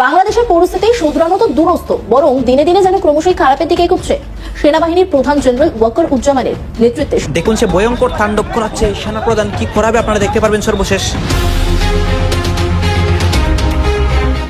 বাংলাদেশের পরিস্থিতি শুধরানো তো দূরস্থ, বরং দিনে দিনে যেন ক্রমশই খারাপের দিকে এগোচ্ছে সেনাবাহিনীর প্রধান জেনারেল ওয়াকার উজ্জামানের নেতৃত্বে। দেখুন সে ভয়ঙ্কর তাণ্ডব করাচ্ছে, সেনাপ্রধান কি করাবে আপনারা দেখতে পারবেন সর্বশেষ।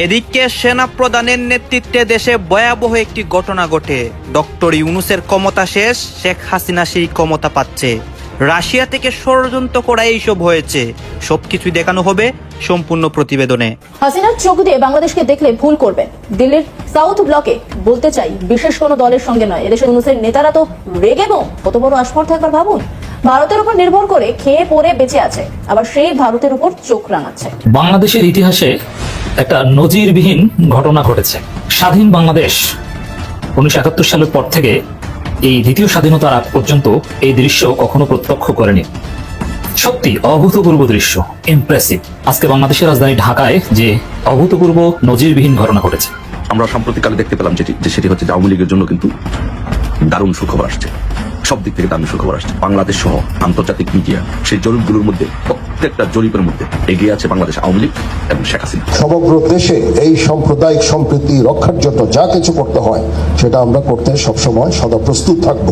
এদিকে সেনাপ্রধানের নেতৃত্বে দেশে ভয়াবহ একটি ঘটনা ঘটে। ডক্টর ইউনূসের ক্ষমতা শেষ, শেখ হাসিনা সেই ক্ষমতা পাচ্ছে। রাশিয়া থেকে ষড়যন্ত্র করা এইসব হয়েছে, সবকিছুই দেখানো হবে সম্পূর্ণ প্রতিবেদনে। হাসিনার চোখ দিয়ে বাংলাদেশকে দেখলে ভুল করবেন। দিল্লির সাউথ ব্লকে বলতে চাই, বিশেষ কোনো দলের সঙ্গে নয়, এদেশের ইউনূসের নেতারা তো রেগে বো কত বড় আস্পর্ধ একবার ভাবুন। ভারতের উপর নির্ভর করে খেয়ে পরে বেঁচে আছে, আবার সেই ভারতের উপর চোখ রাঙাচ্ছে। বাংলাদেশের ইতিহাসে একটা নজিরবিহীন ঘটনা ঘটেছে। স্বাধীন বাংলাদেশ 1971 সালের পর থেকে এই দ্বিতীয় স্বাধীনতার আগ পর্যন্ত এই দৃশ্য কখনো প্রত্যক্ষ করেনি। সত্যি অভূতপূর্ব দৃশ্য, ইমপ্রেসিভ। আজকে বাংলাদেশের রাজধানী ঢাকায় যে অভূতপূর্ব নজিরবিহীন ঘটনা ঘটেছে, আমরা সাম্প্রতিককালে দেখতে পেলাম সেটি হচ্ছে যে আওয়ামী লীগের জন্য কিন্তু দারুণ সুখবর আসছে, সব দিক থেকে দারুণ সুখবর আসছে। বাংলাদেশ সহ আন্তর্জাতিক মিডিয়া সেই জরিপগুলোর মধ্যে, প্রত্যেকটা জরিপের মধ্যে এগিয়ে আছে বাংলাদেশ আওয়ামী লীগ এবং শেখ হাসিনা। সমগ্র দেশে এই সাম্প্রদায়িক সম্প্রীতি রক্ষার জন্য যা কিছু করতে হয় সেটা আমরা করতে সবসময় সদা প্রস্তুত থাকবো।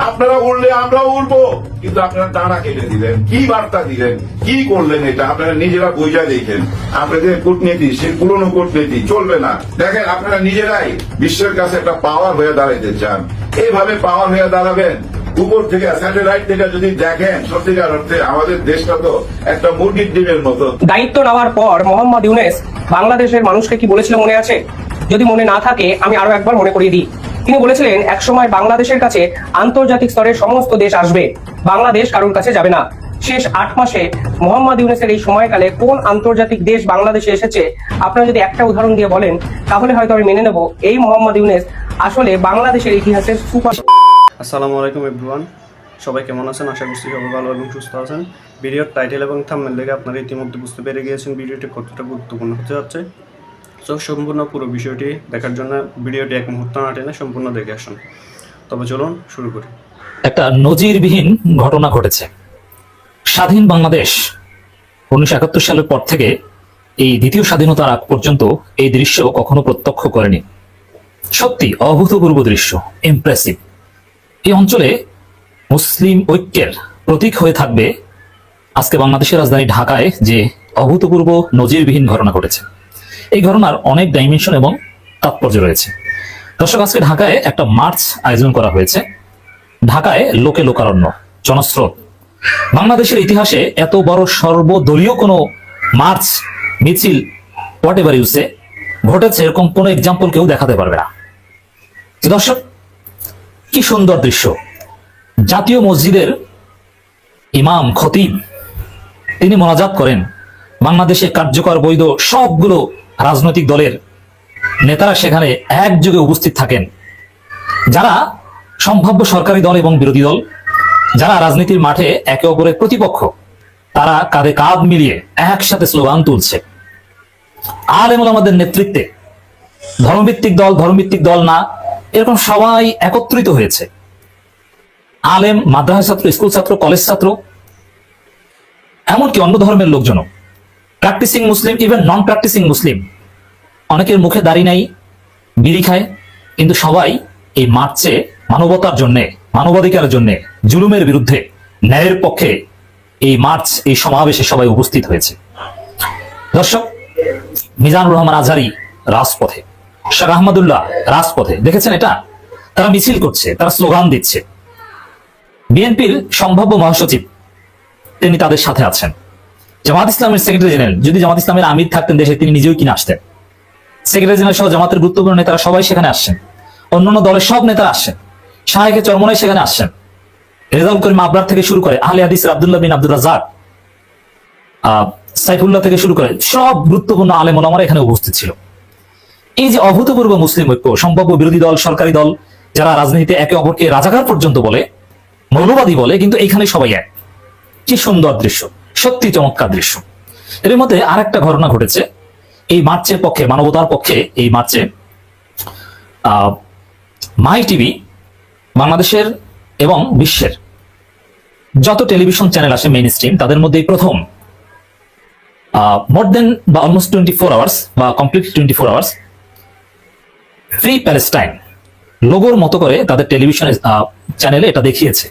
আপনারা উড়লে আমরাও উড়বো, কিন্তু আপনারা ডানা কেটে দিলেন, কি বার্তা দিলেন, কি করলেন, এটা আপনারা নিজেরা বুঝা দেখেন। আপনাদের কূটনীতি সেই পুরনো কূটনীতি চলবে না। দেখেন আপনারা নিজেরাই বিশ্বের কাছে একটা পাওয়ার হয়ে দাঁড়াইতে চান, এইভাবে পাওয়ার হয়ে দাঁড়াবেন। উপর থেকে স্যাটেলাইট থেকে যদি দেখেন, সত্যিকার অর্থে আমাদের দেশটা তো একটা মুরগির ডিমের মতো। দায়িত্ব নেওয়ার পর মোহাম্মদ ইউনূস বাংলাদেশের মানুষকে কি বলেছিল মনে আছে? যদি মনে না থাকে আমি আরো একবার মনে করিয়ে দিই। তিনি বলেছিলেন একসময় বাংলাদেশের কাছে আন্তর্জাতিক স্তরের সমস্ত দেশ আসবে, বাংলাদেশ কারোর কাছে যাবে না। শেষ 8 মাসে মোহাম্মদ ইউনূসের এই সময়কালে কোন আন্তর্জাতিক দেশ বাংলাদেশে এসেছে আপনারা যদি একটা উদাহরণ দিয়ে বলেন, তাহলে হয়তো আমি মেনে নেব এই মোহাম্মদ ইউনূস আসলে বাংলাদেশের ইতিহাসের সুপার। আসসালামু আলাইকুম এভরিওয়ান, সবাই কেমন আছেন? আশা করছি সবাই ভালো এবং সুস্থ আছেন। ভিডিওর টাইটেল এবং থাম্বনেল দেখে আপনারা ইতিমধ্যে বুঝতে পেরে গিয়েছেন ভিডিওটি কতটা গুরুত্বপূর্ণ হতে যাচ্ছে। সো সম্পূর্ণ পুরো বিষয়টি দেখার জন্য ভিডিওটি এক মুহূর্ত না টেনে সম্পূর্ণ দেখে আসুন। তবে চলুন শুরু করি। একটা নজিরবিহীন ঘটনা ঘটেছে। স্বাধীন বাংলাদেশ 1971 সালের পর থেকে এই দ্বিতীয় স্বাধীনতার আগ পর্যন্ত এই দৃশ্য কখনো প্রত্যক্ষ করেনি। সত্যি অভূতপূর্ব দৃশ্য, ইমপ্রেসিভ। এই অঞ্চলে মুসলিম ঐক্যের প্রতীক হয়ে থাকবে আজকে বাংলাদেশের রাজধানী ঢাকায় যে অভূতপূর্ব নজিরবিহীন ঘটনা ঘটেছে। এই ঘটনার অনেক ডাইমেনশন এবং তাৎপর্য রয়েছে। দর্শক, আজকে ঢাকায় একটা মার্চ আয়োজন করা হয়েছে। ঢাকায় লোকে লোকারণ্য, জনস্রোত। বাংলাদেশের ইতিহাসে এত বড় সর্বদলীয় কোনো মার্চ, মিছিল, হোয়াট এভার ইউ সে, ঘটেছে এরকম কোনো এক্সাম্পল কেউ দেখাতে পারবে না। দর্শক, কি সুন্দর দৃশ্য। জাতীয় মসজিদের ইমাম খতিব তিনি মোনাজাত করেন। বাংলাদেশে কার্যকর বৈধ সবগুলো রাজনৈতিক দলের নেতারা সেখানে একযোগে উপস্থিত থাকেন। যারা সম্ভাব্য সরকারি দল এবং বিরোধী দল, যারা রাজনীতির মাঠে একে অপরের প্রতিপক্ষ, তারা কাঁধে কাঁধ মিলিয়ে একসাথে স্লোগান তুলছে। আলেম ওলামাদের নেতৃত্বে ধর্মভিত্তিক দল না, এরকম সবাই একত্রিত হয়েছে। আলেম, মাদ্রাসা ছাত্র, স্কুল ছাত্র, কলেজ ছাত্র, এমনকি অন্য ধর্মের লোকজনও, প্র্যাকটিসিং মুসলিম, ইভেন নন প্র্যাকটিসিং মুসলিম, অনেকের মুখে দাড়ি নাই, বিড়ি খায়, কিন্তু সবাই এই মার্চে মানবতার জন্য, মানবাধিকারের জন্য, জুলুমের বিরুদ্ধে, ন্যায়ের পক্ষে এই মার্চ, এই সমাবেশে সবাই উপস্থিত হয়েছে। দর্শক, মিজানুর রহমান আজহারী রাজপথে, শেখ আহমদুল্লাহ রাজপথে, দেখেছেন এটা? তারা মিছিল করছে, তারা স্লোগান দিচ্ছে। বিএনপির সম্ভাব্য মহাসচিব তিনি তাদের সাথে আছেন। জামাত ইসলামের সেক্রেটারি জেনারেল, যদি জামাত ইসলামের আমির থাকতেন দেশে, তিনি নিজেও কিনে আসতেন। সেক্রেটারি জেনারেল সহ জামাতের গুরুত্বপূর্ণ নেতারা সবাই সেখানে আসছেন। অন্যান্য দলের সব নেতারা আসছেন। শাহেকে চরমনাই সেখানে আসছেন। রেজাউল করিম আবরার থেকে শুরু করে আহলে হাদিসের আব্দুল্লাহ বিন আব্দুর রাজ্জাক, সাইফুল্লাহ থেকে শুরু করে সব গুরুত্বপূর্ণ আলেম ওলামারা এখানে উপস্থিত ছিল। এই যে অভূতপূর্ব মুসলিম ঐক্য, সম্ভাব্য বিরোধী দল, সরকারি দল, যারা রাজনীতিতে একে অপরকে রাজাকার পর্যন্ত বলে, মৌলবাদী বলে, কিন্তু এইখানে সবাই এক। কি সুন্দর দৃশ্য, সত্যি চমৎকার দৃশ্য। এর মধ্যে আরেকটা ঘটনা ঘটেছে এই মার্চের পক্ষে, মানবতার পক্ষে। এই মার্চে মাই টিভি, বাংলাদেশের এবং বিশ্বের যত টেলিভিশন চ্যানেল আসে মেইন স্ট্রিম, তাদের মধ্যে প্রথম মোর দেন বা অলমোস্ট 24 আওয়ার্স বা কমপ্লিট 24 আওয়ার্স ফ্রি প্যালেস্টাইন লোগোর মতো করে তাদের টেলিভিশন চ্যানেলে এটা দেখিয়েছে।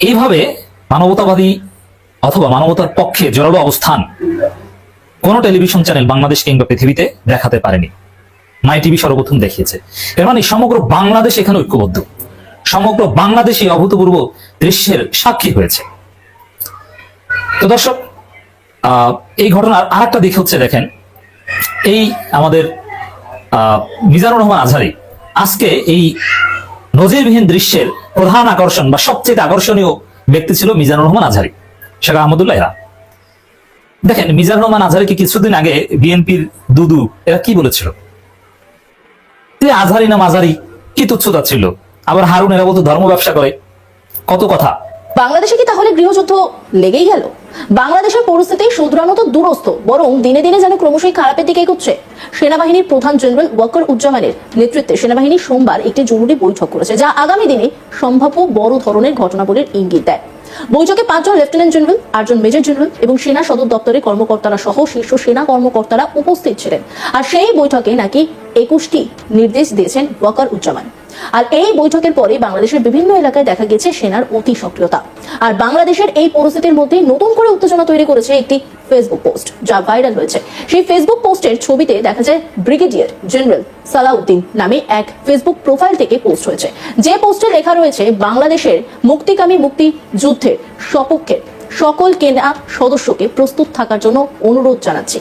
এইভাবে মানবতাবাদী অথবা মানবতার পক্ষে জোরালো অবস্থান কোন টেলিভিশন চ্যানেল বাংলাদেশ কিংবা পৃথিবীতে দেখাতে পারেনি। মাই টিভি সর্বপ্রথম দেখিয়েছে। এর মানে সমগ্র বাংলাদেশ এখানে ঐক্যবদ্ধ, সমগ্র বাংলাদেশ এই অভূতপূর্ব দৃশ্যের সাক্ষী হয়েছে। তো দর্শক, এই ঘটনার আর একটা দিক হচ্ছে, দেখেন এই আমাদের মিজানুর রহমান আজহারী আজকে এই নজিরবিহীন দৃশ্যের প্রধান আকর্ষণ বা সবচেয়ে আকর্ষণীয় ব্যক্তি ছিল মিজানুর রহমান আজহারী, শেখ আহমদুল্লাহ এরা। দেখেন মিজানুর রহমান আজহারীকে কিছুদিন আগে বিএনপির দুদু এরা কি বলেছিল যে আজহারী না মাঝারি, কি তুচ্ছতা ছিল। আবার হারুন এরা বলতো ধর্ম ব্যবসা করে, কত কথা। বাংলাদেশে কি তাহলে গৃহযুদ্ধ লেগেই গেল? বাংলাদেশের পরিস্থিতি শুধরানো তো দূরস্থ, বরং দিনে দিনে যেন ক্রমশই খারাপের দিকে এগোচ্ছে। সেনাবাহিনীর প্রধান জেনারেল ওয়াকার উজ্জামানের নেতৃত্বে সেনাবাহিনী সোমবার একটি জরুরি বৈঠক করেছে, যা আগামী দিনে সম্ভাব্য বড় ধরনের ঘটনাবলীর ইঙ্গিত দেয়। বৈঠকে 5 জন লেফটেন্যান্ট জেনারেল, 8 জন মেজর জেনারেল এবং সেনা সদর দপ্তরের কর্মকর্তারা সহ শীর্ষ সেনা কর্মকর্তারা উপস্থিত ছিলেন। আর সেই বৈঠকে নাকি 21টি নির্দেশ দিয়েছেন ওয়াকার উজ্জামান। আর এই বৈঠকের পরে বাংলাদেশের বিভিন্ন এলাকায় দেখা গেছে সেনার অতি সক্রিয়তা। আর বাংলাদেশের এই পরিস্থিতির মধ্যে নতুন করে উত্তেজনা তৈরি করেছে একটি ফেসবুক পোস্ট, যা ভাইরাল হয়েছে। সেই ফেসবুক পোস্টের ছবিতে দেখা যায় ব্রিগেডিয়ার জেনারেল সালাউদ্দিন নামে এক ফেসবুক প্রোফাইল থেকে পোস্ট হয়েছে, যে পোস্টে লেখা রয়েছে বাংলাদেশের মুক্তিকামী মুক্তিযুদ্ধের সপক্ষে সকল কেনা সদস্যকে প্রস্তুত থাকার জন্য অনুরোধ জানাচ্ছি।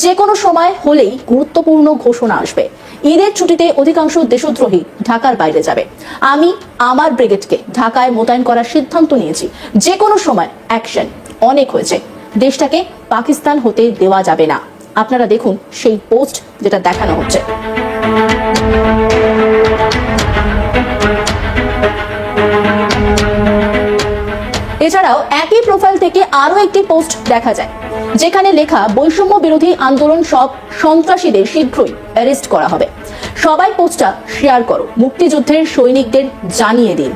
যে কোনো সময় হলেই গুরুত্বপূর্ণ ঘোষণা আসবে। ঈদের ছুটিতে অধিকাংশ দেশদ্রোহী ঢাকার বাইরে যাবে। আমি আমার ব্রিগেডকে ঢাকায় মোতায়েন করার সিদ্ধান্ত নিয়েছি। যে কোনো সময় অ্যাকশন। অনেক হয়েছে, দেশটাকে পাকিস্তান হতে দেওয়া যাবে না। আপনারা দেখুন সেই পোস্ট যেটা দেখানো হচ্ছে। এছাড়াও একই প্রোফাইল থেকে আরো একটি পোস্ট দেখা যায়, যেখানে লেখা বৈষম্য বিরোধী আন্দোলন সব সন্ত্রাসীদের শীঘ্রই অ্যারেস্ট করা হবে। সবাই পোস্টটা শেয়ার করো, মুক্তিযুদ্ধের সৈনিকদের জানিয়ে দিন।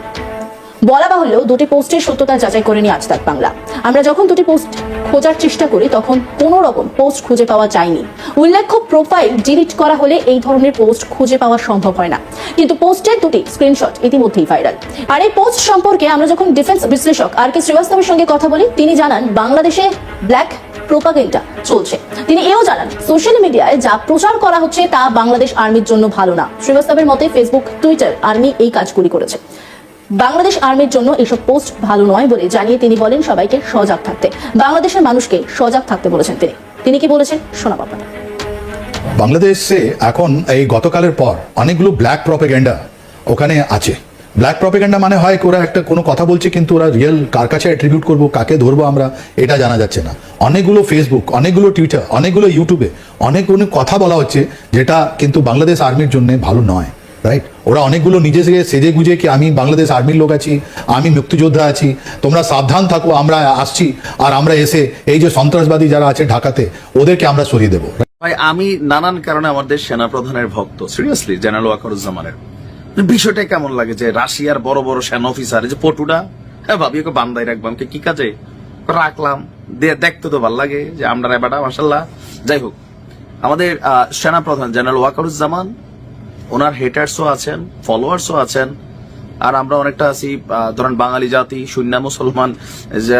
বলা বাহুল্য, দুটি পোস্টের সত্যতা যাচাই করেনি আজ তাক বাংলা। আমরা যখন দুটি পোস্ট খোঁজার চেষ্টা করি তখন কোনো রকম পোস্ট খুঁজে পাওয়া যায়নি। উল্লেখ্য, প্রোফাইল ডিলিট করা হলে এই ধরনের পোস্ট খুঁজে পাওয়া সম্ভব হয় না, কিন্তু পোস্টের দুটি স্ক্রিনশট ইতিমধ্যেই ভাইরাল। আর এই পোস্ট সম্পর্কে আমরা যখন ডিফেন্স বিশ্লেষক আর কে শ্রীবাস্তবের সঙ্গে কথা বলি, তিনি জানান বাংলাদেশে ব্ল্যাক প্রোপাগেন্ডা চলছে। তিনি এও জানান সোশ্যাল মিডিয়ায় যা প্রচার করা হচ্ছে তা বাংলাদেশ আর্মির জন্য ভালো না। শ্রীবাস্তবের মতে ফেসবুক, টুইটার আর্মি এই কাজগুলি করেছে। বাংলাদেশ আর্মির জন্য এসব পোস্ট ভালো নয় বলে জানিয়ে তিনি বলেন সবাইকে সজাগ থাকতে, বাংলাদেশের মানুষকে সজাগ থাকতে বলেছেন তিনি কি বলেছেন শোনাব আপনারা। বাংলাদেশে এখন এই গতকালের পর অনেকগুলো ব্ল্যাক প্রপাগান্ডা ওখানে আছে। ব্ল্যাক প্রপাগান্ডা মানে হয় ওরা একটা কোনো কথা বলছে, কিন্তু ওরা রিয়েল কার কাছে অ্যাট্রিবিউট করবো, কাকে ধরবো আমরা, এটা জানা যাচ্ছে না। অনেকগুলো ফেসবুক, অনেকগুলো টুইটার, অনেকগুলো ইউটিউবে অনেকগুলো কথা বলা হচ্ছে যেটা কিন্তু বাংলাদেশ আর্মির জন্য ভালো নয়, রাইট? ওরা অনেকগুলো নিজে থেকে সেজে গুজে কি আমি বাংলাদেশ আর্মির লোক আছি, আমি মুক্তিযোদ্ধা আছি, তোমরা সাবধান থাকো, আমরা আসছি, আর আমরা এসে এই যে সন্ত্রাসবাদী যারা আছে ঢাকাতে ওদেরকে আমরা সরিয়ে দেবো। ভাই, আমি নানান কারণে আমাদের সেনাপ্রধানের ভক্ত, সিরিয়াসলি জেনারেল ওয়াকারুজ্জামানের। বিষয়টা কেমন লাগে যে রাশিয়ার বড় বড় সেনা অফিসার যে পটুটা, হ্যাঁ ভাবি ওকে বান্দাই রাখবাম, কি কাজে রাখলাম, দেখতে তো ভাল লাগে যে আমরা রেবাটা মাশাল্লাহ। যাই হোক, আমাদের সেনাপ্রধান জেনারেল ওয়াকারুজ্জামান, ওনার হেটার্সও আছেন, ফলোয়ার্সও আছেন, আর আমরা অনেকটা আছি ধরেন বাঙালি জাতি, শূন্য মুসলমান যে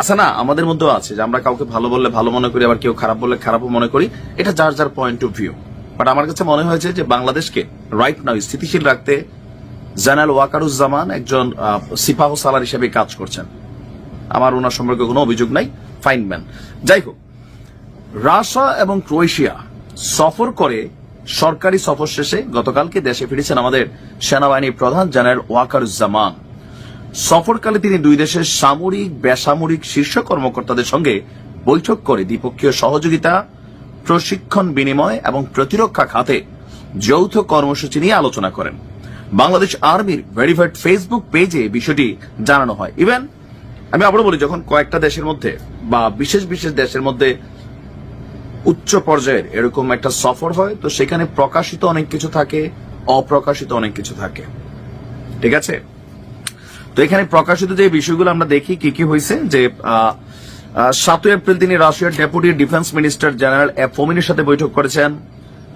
আছে না, আমাদের মধ্যেও আছে যে আমরা কাউকে ভালো বললে ভালো মনে করি, আবার কেউ খারাপ বললে খারাপও মনে করি। এটা যার যার পয়েন্ট অফ ভিউ। বাট আমার কাছে মনে হয়েছে যে বাংলাদেশকে রাইট নাও স্থিতিশীল রাখতে জেনারেল ওয়াকারুজ্জামান একজন সিপাহ সালার হিসেবে কাজ করছেন। আমার ওনার সম্পর্কে কোনো অভিযোগ নাই, ফাইন ম্যান। যাই হোক, রাশিয়া এবং ক্রোয়েশিয়া সফর করে সরকারি সফর শেষে গতকালকে দেশে ফিরেছেন আমাদের সেনাবাহিনীর প্রধান জেনারেল ওয়াকারুজ্জামান। সফরকালে তিনি দুই দেশের সামরিক বেসামরিক শীর্ষ কর্মকর্তাদের সঙ্গে বৈঠক করে দ্বিপক্ষীয় সহযোগিতা, প্রশিক্ষণ বিনিময় এবং প্রতিরক্ষা খাতে যৌথ কর্মসূচি নিয়ে আলোচনা করেন। বাংলাদেশ আর্মির ভেরিফাইড ফেসবুক পেজে বিষয়টি জানানো হয়। ইভেন আমি আবারও বলি, যখন কয়েকটা দেশের মধ্যে বা বিশেষ বিশেষ দেশের মধ্যে উচ্চ পর্যায়ের এরকম একটা সফর হয়, তো সেখানে প্রকাশিত অনেক কিছু থাকে, অপ্রকাশিত অনেক কিছু থাকে, ঠিক আছে? তো এখানে প্রকাশিত যে বিষয়গুলো আমরা দেখি কি কি হয়েছে, যে 7 এপ্রিল তিনি রাশিয়ার ডেপুটি ডিফেন্স মিনিস্টার জেনারেল ফোমিনের সাথে বৈঠক করেছেন।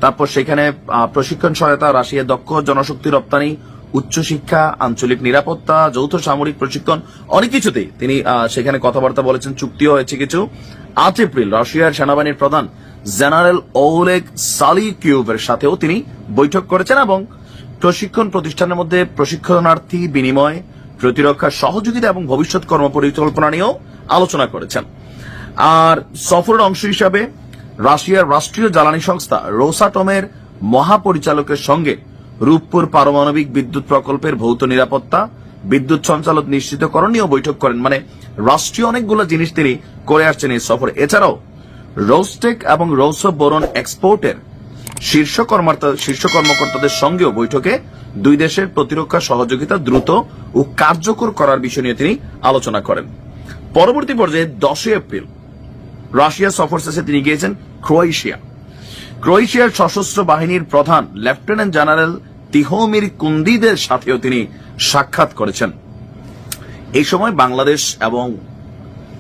তারপর সেখানে প্রশিক্ষণ সহায়তা, রাশিয়ার দক্ষ জনশক্তি রপ্তানি, উচ্চশিক্ষা, আঞ্চলিক নিরাপত্তা, যৌথ সামরিক প্রশিক্ষণ, অনেক কিছুতেই তিনি সেখানে কথাবার্তা বলেছেন, চুক্তিও হয়েছে কিছু। 8 এপ্রিল রাশিয়ার সেনাবাহিনীর প্রধান জেনারেল ওলেগ সালিকিউভের সাথেও তিনি বৈঠক করেছেন এবং প্রশিক্ষণ প্রতিষ্ঠানের মধ্যে প্রশিক্ষণার্থী বিনিময়, প্রতিরক্ষা সহযোগিতা এবং ভবিষ্যৎ কর্মপরিকল্পনা নিয়েও আলোচনা করেছেন। আর সফরের অংশ হিসাবে রাশিয়ার রাষ্ট্রীয় জ্বালানি সংস্থা রোসাটমের মহাপরিচালকের সঙ্গে রূপপুর পারমাণবিক বিদ্যুৎ প্রকল্পের ভৌত নিরাপত্তা, বিদ্যুৎ সঞ্চালন নিশ্চিতকরণ নিয়েও বৈঠক করেন। মানে রাষ্ট্রীয় অনেকগুলো জিনিস তিনি করে আসছেন এই সফরে। এছাড়াও রোস্টেক এবং রোসো বোরন এক্সপোর্টের শীর্ষ কর্মকর্তাদের সঙ্গেও বৈঠকে দুই দেশের প্রতিরক্ষা সহযোগিতা দ্রুত ও কার্যকর করার বিষয় নিয়ে তিনি আলোচনা করেন। পরবর্তী পর্যায়ে 10 এপ্রিল রাশিয়া সফর শেষে তিনি গিয়েছেন ক্রোয়েশিয়া। ক্রোয়েশিয়ার সশস্ত্র বাহিনীর প্রধান লেফটেন্যান্ট জেনারেল তিহোমির কুন্দিদের সাথেও তিনি সাক্ষাৎ করেছেন। এই সময় বাংলাদেশ এবং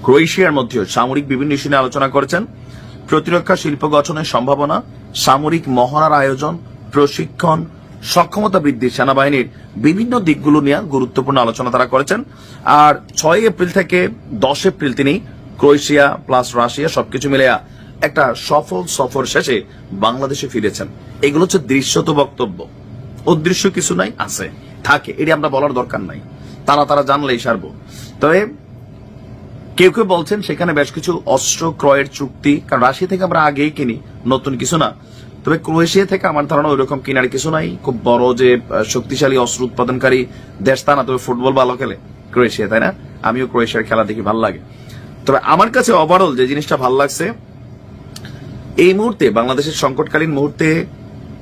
ক্রোয়েশিয়ার মধ্যে সামরিক বিভিন্ন ইস্যু নিয়ে আলোচনা করেছেন। প্রতিরক্ষা শিল্প গঠনের সম্ভাবনা, সামরিক মহড়ার আয়োজন, প্রশিক্ষণ, সক্ষমতা বৃদ্ধি, সেনাবাহিনীর বিভিন্ন দিকগুলো নিয়ে গুরুত্বপূর্ণ আলোচনা তারা করেছেন। আর 6 এপ্রিল থেকে 10 এপ্রিল তিনি ক্রোয়েশিয়া প্লাস রাশিয়া সবকিছু মিলে একটা সফল সফর শেষে বাংলাদেশে ফিরেছেন। এগুলো হচ্ছে দৃশ্যত বক্তব্য, অদৃশ্য কিছু নাই, আছে, থাকে, এটি আমরা বলার দরকার নাই, তারা জানলেই সারব। তবে কেউ কেউ বলছেন সেখানে বেশ কিছু অস্ত্র ক্রয়ের চুক্তি, কারণ রাশিয়া থেকে আমরা আগেই কিনি, নতুন কিছু না। তবে ক্রোয়েশিয়া থেকে আমার ধারণা ওই রকম কিনার কিছু নাই, খুব বড় যে শক্তিশালী অস্ত্র উৎপাদনকারী দেশ তা না। তবে ফুটবল ভালো খেলে ক্রোয়েশিয়া, তাই না? আমিও ক্রোয়েশিয়ার খেলা দেখি, ভালো লাগে। তবে আমার কাছে ওভারঅল যে জিনিসটা ভালো লাগছে, এই মুহূর্তে বাংলাদেশের সংকটকালীন মুহূর্তে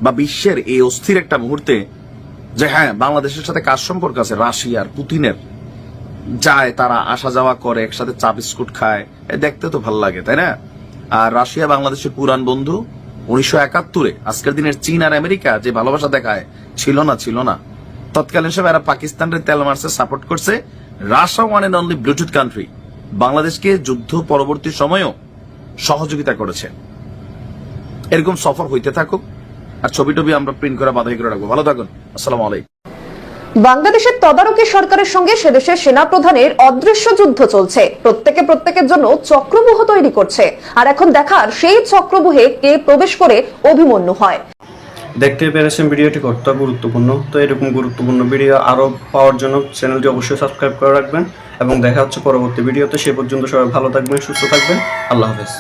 বা বিশ্বের এই অস্থির একটা মুহূর্তে যে হ্যাঁ বাংলাদেশের সাথে কাজ সম্পর্ক আছে রাশিয়ার, পুতিনের, যায় তারা আসা যাওয়া করে, একসাথে চা বিস্কুট খায়, দেখতে তো ভালো লাগে, তাই না? আর রাশিয়া বাংলাদেশের পুরান বন্ধু। 1971-এ আজকের দিনের চীন আর আমেরিকা যে ভালোবাসা দেখায়, ছিল না। তৎকালীন সময় এরা পাকিস্তানের তেল মার্চে সাপোর্ট করছে। Russia one and only Bluetooth country, বাংলাদেশকে যুদ্ধ পরবর্তী সময়েও সহযোগিতা করেছে। এরকম সফর হইতে থাকুক, আর ছবি টবি আমরা প্রিন্ট করে বাধাই করে রাখবো। ভালো থাকুন, আসসালামু আলাইকুম। বাংলাদেশের তদারকি সরকারের সঙ্গে সেদেশের সেনাপ্রধানের অদৃশ্য যুদ্ধ চলছে। প্রত্যেকের জন্য চক্রব্যূহ তৈরি করছে, আর এখন দেখার সেই চক্রব্যূহে কে প্রবেশ করে অভিমন্যু হয়। দেখতে পেরেছেন ভিডিওটি কতটা গুরুত্বপূর্ণ। তো এরকম গুরুত্বপূর্ণ ভিডিও আরো পাওয়ার জন্য চ্যানেলটি অবশ্যই সাবস্ক্রাইব করে রাখবেন এবং দেখা হচ্ছে পরবর্তী ভিডিওতে। সে পর্যন্ত সবাই ভালো থাকবেন, সুস্থ থাকবেন। আল্লাহ হাফেজ।